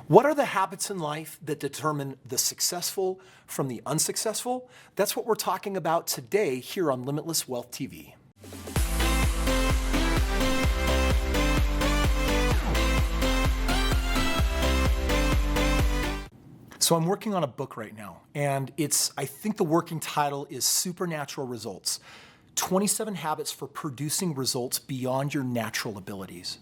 What are the habits in life that determine the successful from the unsuccessful? That's what we're talking about today here on Limitless Wealth TV. So I'm working on a book right now, and I think the working title is Supernatural Results. 27 habits for producing results beyond your natural abilities.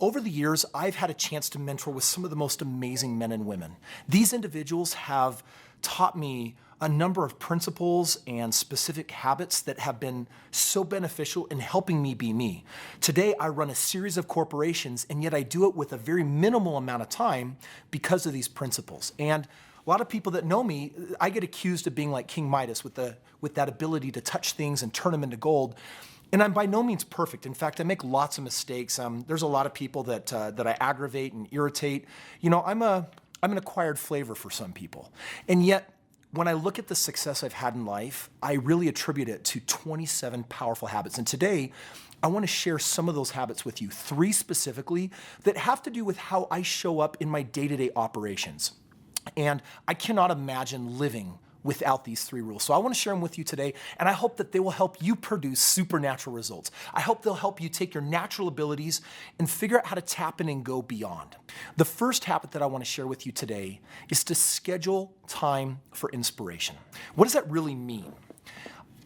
Over the years, I've had a chance to mentor with some of the most amazing men and women. These individuals have taught me a number of principles and specific habits that have been so beneficial in helping me be me. Today, I run a series of corporations, and yet I do it with a very minimal amount of time because of these principles. And a lot of people that know me, I get accused of being like King Midas with that ability to touch things and turn them into gold. And I'm by no means perfect. In fact, I make lots of mistakes. There's a lot of people that I aggravate and irritate. You know, I'm an acquired flavor for some people. And yet, when I look at the success I've had in life, I really attribute it to 27 powerful habits. And today, I want to share some of those habits with you, 3 specifically that have to do with how I show up in my day-to-day operations. And I cannot imagine living without these 3 rules. So I want to share them with you today, and I hope that they will help you produce supernatural results. I hope they'll help you take your natural abilities and figure out how to tap in and go beyond. The first habit that I want to share with you today is to schedule time for inspiration. What does that really mean?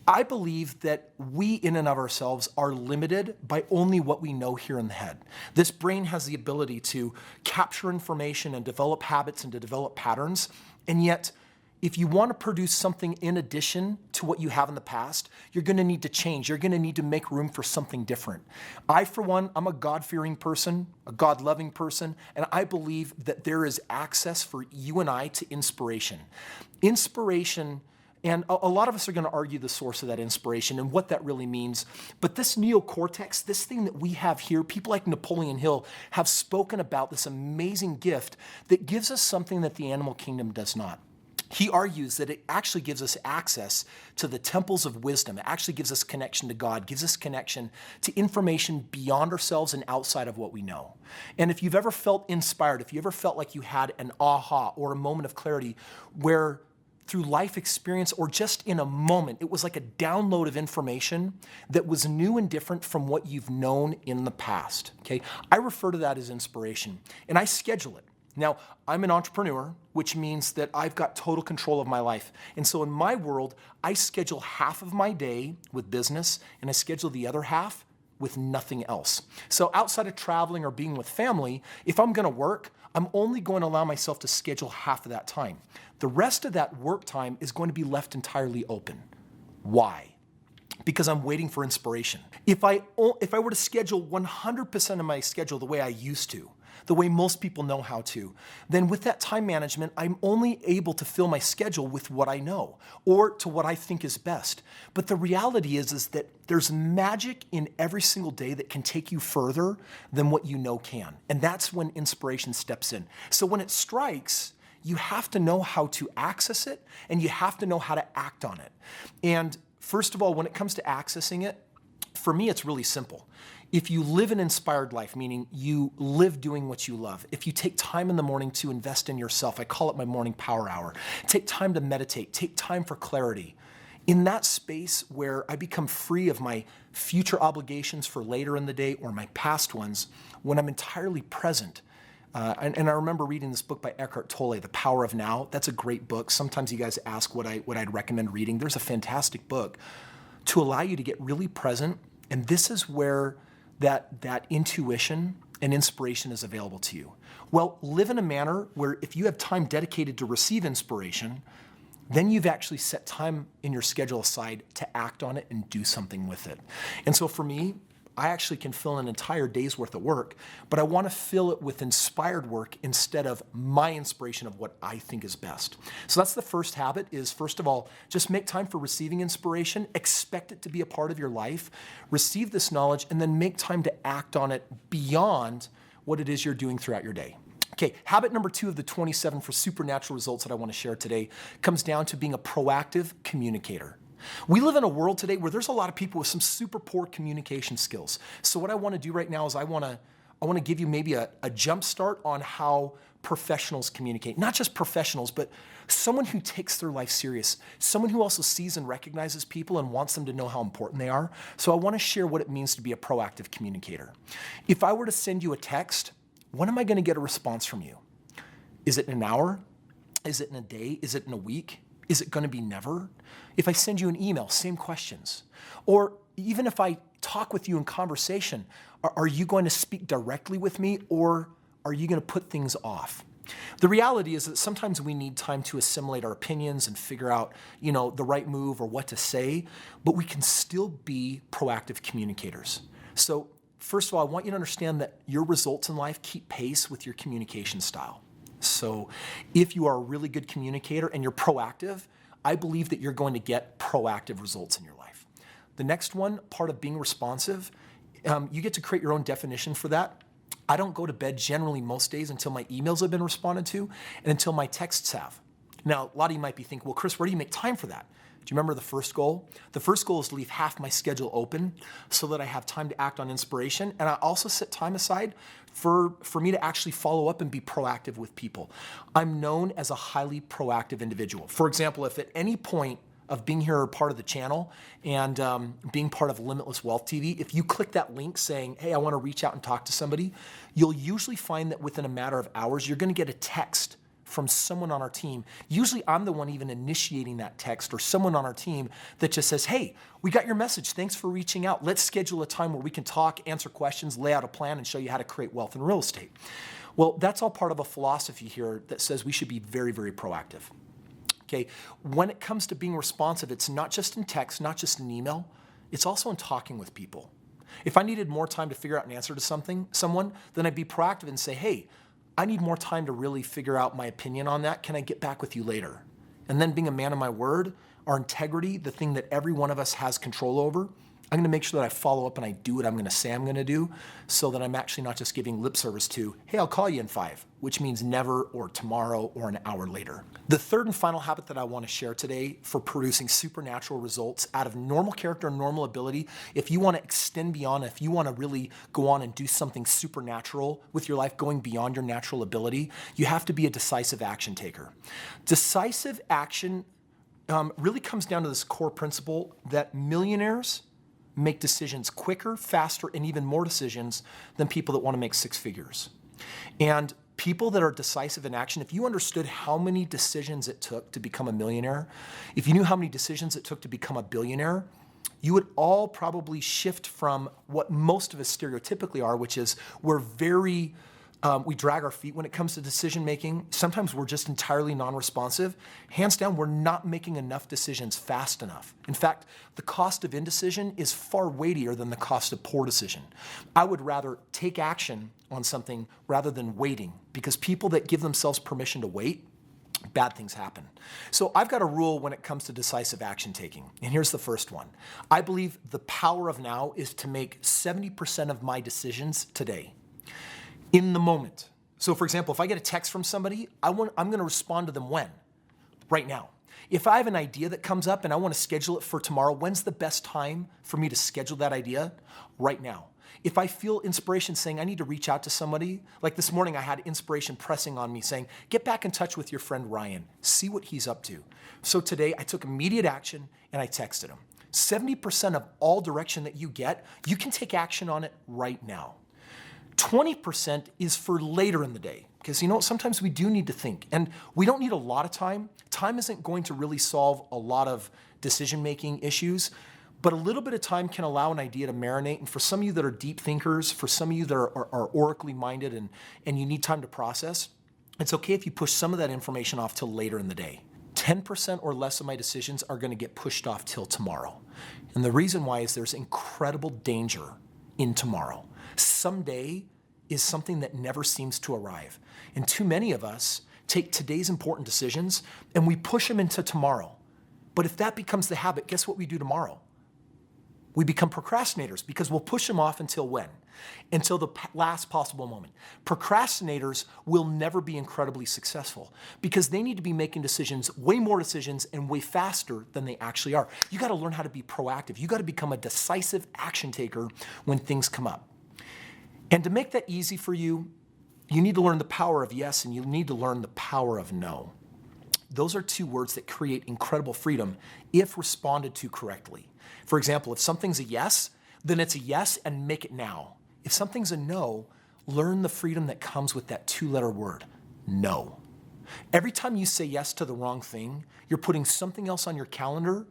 I believe that we in and of ourselves are limited by only what we know here in the head. This brain has the ability to capture information and develop habits and to develop patterns. And yet, if you want to produce something in addition to what you have in the past, you're going to need to change. You're going to need to make room for something different. I, for one, I'm a God-fearing person, a God-loving person, and I believe that there is access for you and I to inspiration. Inspiration. And a lot of us are going to argue the source of that inspiration and what that really means. But this neocortex, this thing that we have here, people like Napoleon Hill have spoken about this amazing gift that gives us something that the animal kingdom does not. He argues that it actually gives us access to the temples of wisdom. It actually gives us connection to God, gives us connection to information beyond ourselves and outside of what we know. And if you've ever felt inspired, if you ever felt like you had an aha or a moment of clarity where through life experience or just in a moment, it was like a download of information that was new and different from what you've known in the past, okay? I refer to that as inspiration, and I schedule it. Now, I'm an entrepreneur, which means that I've got total control of my life. And so in my world, I schedule half of my day with business, and I schedule the other half with nothing else. So outside of traveling or being with family, if I'm gonna work, I'm only going to allow myself to schedule half of that time. The rest of that work time is going to be left entirely open. Why? Because I'm waiting for inspiration. If I were to schedule 100% of my schedule the way I used to, the way most people know how to, then with that time management, I'm only able to fill my schedule with what I know or to what I think is best. But the reality is that there's magic in every single day that can take you further than what you know can. And that's when inspiration steps in. So when it strikes, you have to know how to access it and you have to know how to act on it. And first of all, when it comes to accessing it, for me, it's really simple. If you live an inspired life, meaning you live doing what you love, if you take time in the morning to invest in yourself, I call it my morning power hour, take time to meditate, take time for clarity. In that space where I become free of my future obligations for later in the day or my past ones, when I'm entirely present, and I remember reading this book by Eckhart Tolle, The Power of Now. That's a great book. Sometimes you guys ask what I'd recommend reading. There's a fantastic book to allow you to get really present, and this is where that intuition and inspiration is available to you. Well, live in a manner where if you have time dedicated to receive inspiration, then you've actually set time in your schedule aside to act on it and do something with it. And so for me, I actually can fill an entire day's worth of work, but I want to fill it with inspired work instead of my inspiration of what I think is best. So that's the first habit is, first of all, just make time for receiving inspiration, expect it to be a part of your life, receive this knowledge, and then make time to act on it beyond what it is you're doing throughout your day. Okay, habit number 2 of the 27 for supernatural results that I want to share today comes down to being a proactive communicator. We live in a world today where there's a lot of people with some super poor communication skills. So what I want to do right now is I want I want to give you maybe a jump start on how professionals communicate. Not just professionals, but someone who takes their life serious, someone who also sees and recognizes people and wants them to know how important they are. So I want to share what it means to be a proactive communicator. If I were to send you a text, when am I going to get a response from you? Is it in an hour? Is it in a day? Is it in a week? Is it going to be never? If I send you an email, same questions. Or even if I talk with you in conversation, are you going to speak directly with me, or are you going to put things off? The reality is that sometimes we need time to assimilate our opinions and figure out, the right move or what to say, but we can still be proactive communicators. So first of all, I want you to understand that your results in life keep pace with your communication style. So if you are a really good communicator and you're proactive, I believe that you're going to get proactive results in your life. The next one, part of being responsive, you get to create your own definition for that. I don't go to bed generally most days until my emails have been responded to and until my texts have. Now, a lot of you might be thinking, well, Kris, where do you make time for that? Do you remember the first goal? The first goal is to leave half my schedule open so that I have time to act on inspiration. And I also set time aside for me to actually follow up and be proactive with people. I'm known as a highly proactive individual. For example, if at any point of being here part of the channel and being part of Limitless Wealth TV, if you click that link saying, hey, I want to reach out and talk to somebody, you'll usually find that within a matter of hours, you're going to get a text from someone on our team. Usually I'm the one even initiating that text, or someone on our team that just says, hey, we got your message. Thanks for reaching out. Let's schedule a time where we can talk, answer questions, lay out a plan, and show you how to create wealth in real estate. Well, that's all part of a philosophy here that says we should be very, very proactive. Okay, when it comes to being responsive, it's not just in text, not just in email, it's also in talking with people. If I needed more time to figure out an answer to someone, then I'd be proactive and say, hey, I need more time to really figure out my opinion on that. Can I get back with you later? And then being a man of my word, our integrity, the thing that every one of us has control over, I'm going to make sure that I follow up and I do what I'm going to say I'm going to do, so that I'm actually not just giving lip service to, hey, I'll call you in 5, which means never, or tomorrow, or an hour later. The third and final habit that I want to share today for producing supernatural results out of normal character and normal ability, if you want to extend beyond, if you want to really go on and do something supernatural with your life, going beyond your natural ability, you have to be a decisive action taker. Decisive action really comes down to this core principle that millionaires make decisions quicker, faster, and even more decisions than people that want to make 6 figures. And people that are decisive in action, if you understood how many decisions it took to become a millionaire, if you knew how many decisions it took to become a billionaire, you would all probably shift from what most of us stereotypically are, which is we drag our feet when it comes to decision making. Sometimes we're just entirely non-responsive. Hands down, we're not making enough decisions fast enough. In fact, the cost of indecision is far weightier than the cost of poor decision. I would rather take action on something rather than waiting, because people that give themselves permission to wait, bad things happen. So I've got a rule when it comes to decisive action taking, and here's the first one. I believe the power of now is to make 70% of my decisions today, in the moment. So for example, if I get a text from somebody, I'm going to respond to them when? Right now. If I have an idea that comes up and I want to schedule it for tomorrow, when's the best time for me to schedule that idea? Right now. If I feel inspiration saying I need to reach out to somebody, like this morning I had inspiration pressing on me saying, get back in touch with your friend Ryan, see what he's up to. So today I took immediate action and I texted him. 70% of all direction that you get, you can take action on it right now. 20% is for later in the day, because sometimes we do need to think, and we don't need a lot of time. Time isn't going to really solve a lot of decision-making issues, but a little bit of time can allow an idea to marinate. And for some of you that are deep thinkers, for some of you that are oracally minded and you need time to process, it's okay if you push some of that information off till later in the day. 10% or less of my decisions are going to get pushed off till tomorrow. And the reason why is there's incredible danger in tomorrow. Someday is something that never seems to arrive. And too many of us take today's important decisions and we push them into tomorrow. But if that becomes the habit, guess what we do tomorrow? We become procrastinators, because we'll push them off until when? Until the last possible moment. Procrastinators will never be incredibly successful, because they need to be making decisions, way more decisions, and way faster than they actually are. You got to learn how to be proactive. You got to become a decisive action taker when things come up. And to make that easy for you, you need to learn the power of yes, and you need to learn the power of no. Those are two words that create incredible freedom if responded to correctly. For example, if something's a yes, then it's a yes and make it now. If something's a no, learn the freedom that comes with that two-letter word, no. Every time you say yes to the wrong thing, you're putting something else on your calendar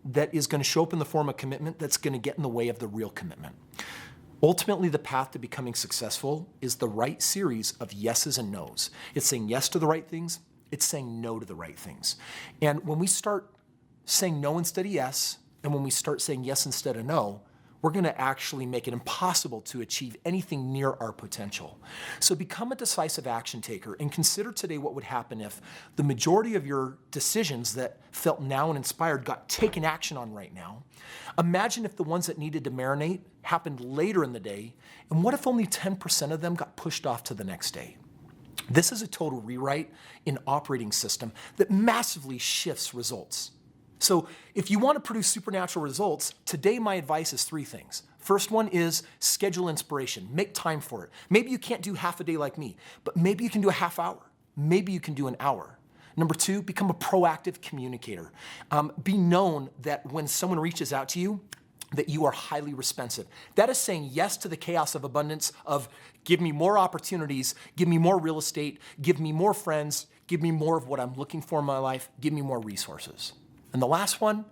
that is going to show up in the form of commitment that's going to get in the way of the real commitment. Ultimately, the path to becoming successful is the right series of yeses and nos. It's saying yes to the right things. It's saying no to the right things. And when we start saying no instead of yes, and when we start saying yes instead of no, we're going to actually make it impossible to achieve anything near our potential. So become a decisive action taker and consider today what would happen if the majority of your decisions that felt now and inspired got taken action on right now. Imagine if the ones that needed to marinate happened later in the day, and what if only 10% of them got pushed off to the next day? This is a total rewrite in operating system that massively shifts results. So if you want to produce supernatural results, today my advice is three things. First one is schedule inspiration. Make time for it. Maybe you can't do half a day like me, but maybe you can do a half hour. Maybe you can do an hour. Number two, become a proactive communicator. Be known that when someone reaches out to you, that you are highly responsive. That is saying yes to the chaos of abundance of give me more opportunities, give me more real estate, give me more friends, give me more of what I'm looking for in my life, give me more resources. And the last one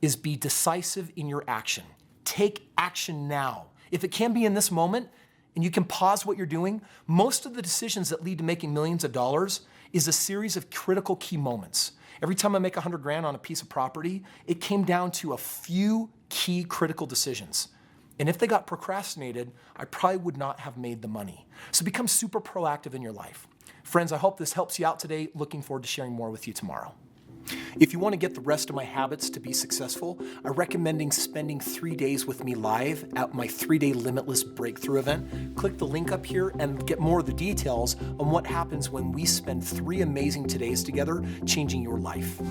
is be decisive in your action. Take action now. If it can be in this moment and you can pause what you're doing, most of the decisions that lead to making millions of dollars is a series of critical key moments. Every time I make 100 grand on a piece of property, it came down to a few key critical decisions. And if they got procrastinated, I probably would not have made the money. So become super proactive in your life. Friends, I hope this helps you out today. Looking forward to sharing more with you tomorrow. If you want to get the rest of my habits to be successful, I'm recommending spending 3 days with me live at my 3-day Limitless breakthrough event. Click the link up here and get more of the details on what happens when we spend 3 amazing todays together, changing your life.